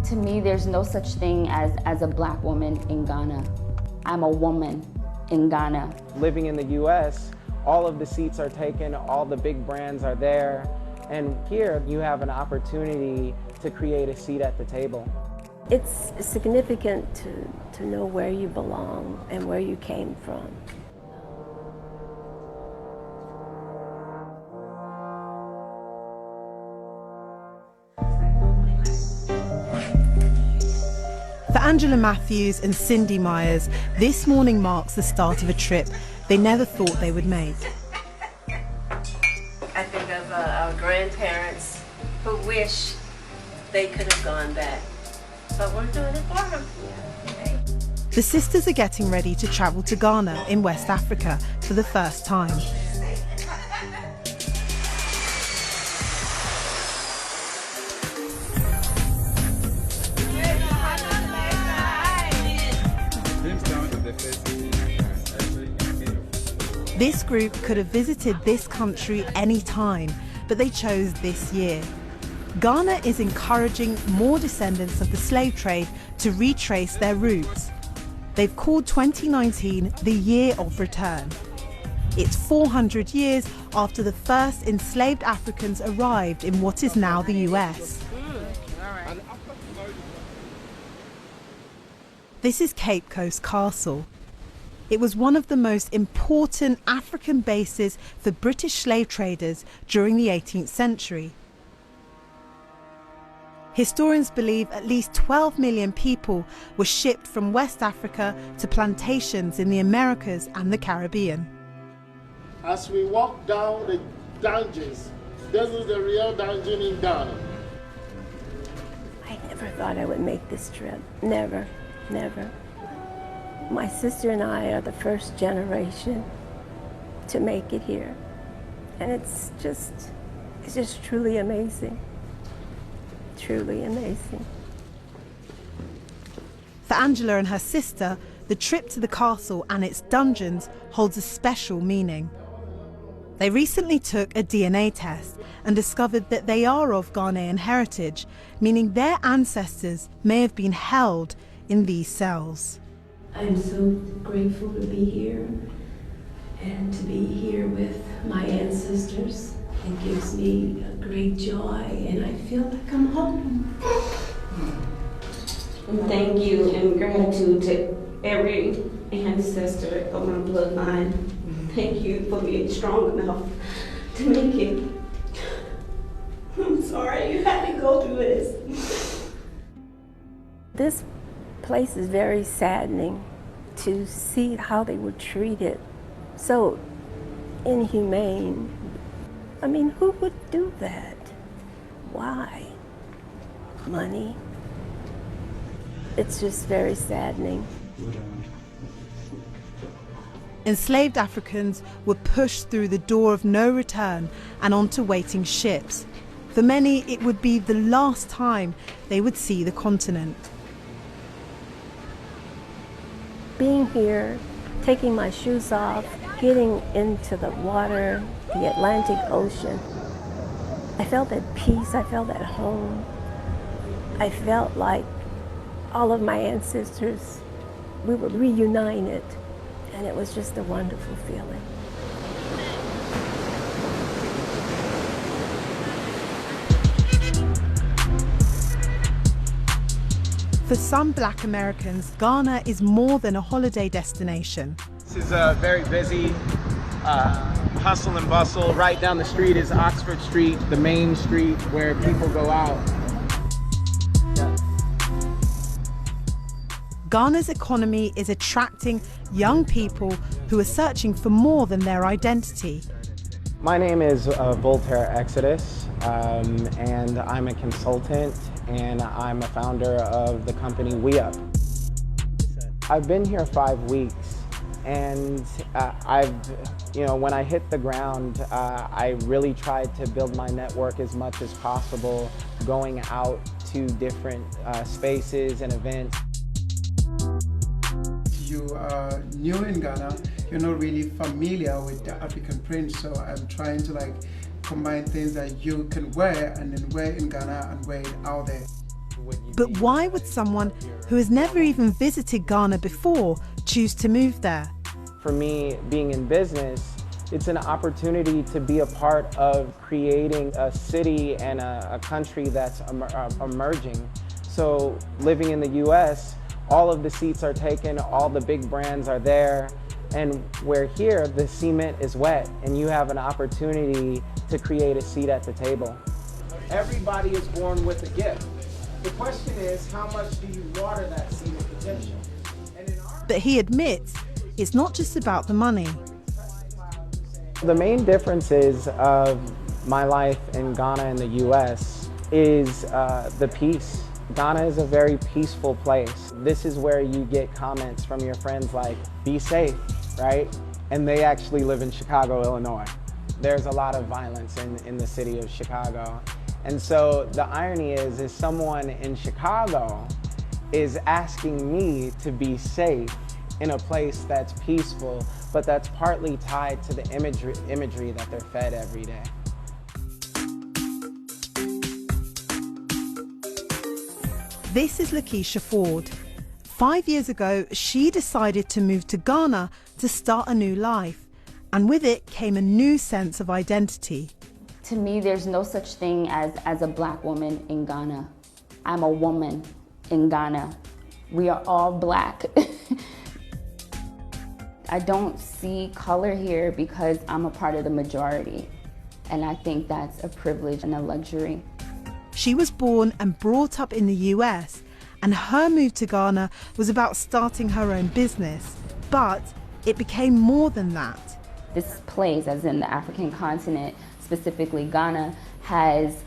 To me, there's no such thing as a black woman in Ghana. I'm a woman in Ghana. Living in the US, all of the seats are taken, all the big brands are there, and here you have an opportunity to create a seat at the table. It's significant to know where you belong and where you came from. For Angela Matthews and Cindy Myers, this morning marks the start of a trip they never thought they would make. I think of our grandparents who wish they could have gone back, but we're doing it for them. Okay. The sisters are getting ready to travel to Ghana in West Africa for the first time. This group could have visited this country any time, but they chose this year. Ghana is encouraging more descendants of the slave trade to retrace their roots. They've called 2019 the Year of Return. It's 400 years after the first enslaved Africans arrived in what is now the US. This is Cape Coast Castle. It was one of the most important African bases for British slave traders during the 18th century. Historians believe at least 12 million people were shipped from West Africa to plantations in the Americas and the Caribbean. As we walk down the dungeons, this is the real dungeon in Ghana. I never thought I would make this trip. Never, never. My sister and I are the first generation to make it here. And it's just truly amazing. Truly amazing. For Angela and her sister, the trip to the castle and its dungeons holds a special meaning. They recently took a DNA test and discovered that they are of Ghanaian heritage, meaning their ancestors may have been held in these cells. I'm so grateful to be here and to be here with my ancestors. It gives me a great joy and I feel like I'm home. And thank you and gratitude to every ancestor of my bloodline. Thank you for being strong enough to make it. I'm sorry you had to go through this. This place is very saddening to see how they were treated. So inhumane. I mean, who would do that? Why? Money? It's just very saddening. Enslaved Africans were pushed through the door of no return and onto waiting ships. For many, it would be the last time they would see the continent. Being here, taking my shoes off, getting into the water, the Atlantic Ocean, I felt at peace, I felt at home. I felt like all of my ancestors, we were reunited, and it was just a wonderful feeling. For some Black Americans, Ghana is more than a holiday destination. This is a very busy hustle and bustle. Right down the street is Oxford Street, the main street where people go out. Yeah. Ghana's economy is attracting young people who are searching for more than their identity. My name is Voltaire Exodus, and I'm a consultant, and I'm a founder of the company WeUp. I've been here 5 weeks, and when I hit the ground, I really tried to build my network as much as possible, going out to different spaces and events. You are new in Ghana, you're not really familiar with the African print, so I'm trying to combine things that you can wear and then wear in Ghana and wear it out there. But why would someone who has never even visited Ghana before choose to move there? For me, being in business, it's an opportunity to be a part of creating a city and a country that's emerging. So living in the US, all of the seats are taken, all the big brands are there, and where here, the cement is wet, and you have an opportunity to create a seat at the table. Everybody is born with a gift. The question is, how much do you water that seed of potential? But he admits it's not just about the money. The main differences of my life in Ghana and the US is the peace. Ghana is a very peaceful place. This is where you get comments from your friends like, be safe, right? And they actually live in Chicago, Illinois. There's a lot of violence in the city of Chicago. And so the irony is someone in Chicago is asking me to be safe in a place that's peaceful, but that's partly tied to the imagery that they're fed every day. This is Lakeisha Ford. 5 years ago, she decided to move to Ghana to start a new life, and with it came a new sense of identity. To me, there's no such thing as a black woman in Ghana. I'm a woman in Ghana. We are all black. I don't see color here because I'm a part of the majority. And I think that's a privilege and a luxury. She was born and brought up in the US, and her move to Ghana was about starting her own business. But it became more than that. This place, as in the African continent, specifically Ghana, has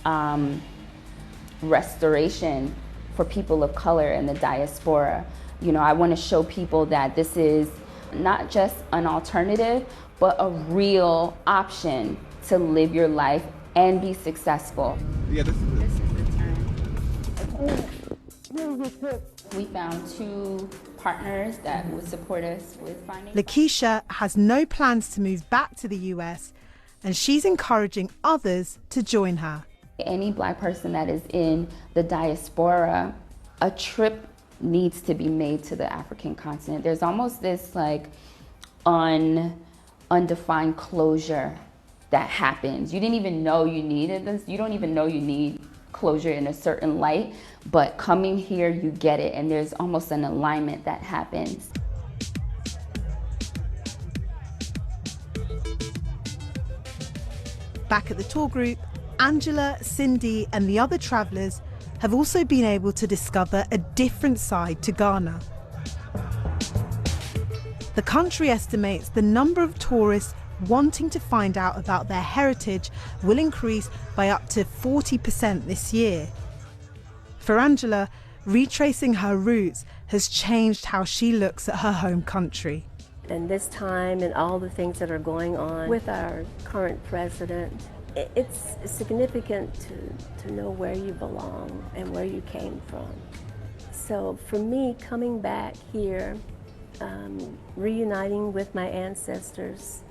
restoration for people of color in the diaspora. You know, I want to show people that this is not just an alternative, but a real option to live your life and be successful. Yeah, this is the turn. We found 2 partners that would support us with finding. Lakeisha has no plans to move back to the US, and she's encouraging others to join her. Any black person that is in the diaspora, a trip needs to be made to the African continent. There's almost this like undefined closure that happens. You didn't even know you needed this. You don't even know you need closure in a certain light, but coming here, you get it, and there's almost an alignment that happens. Back at the tour group, Angela, Cindy, and the other travellers have also been able to discover a different side to Ghana. The country estimates the number of tourists wanting to find out about their heritage will increase by up to 40% this year. For Angela, retracing her roots has changed how she looks at her home country. And this time and all the things that are going on with our current president, it's significant to know where you belong and where you came from. So for me, coming back here, reuniting with my ancestors,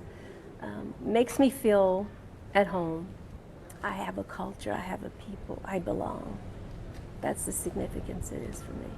makes me feel at home. I have a culture, I have a people, I belong. That's the significance it is for me.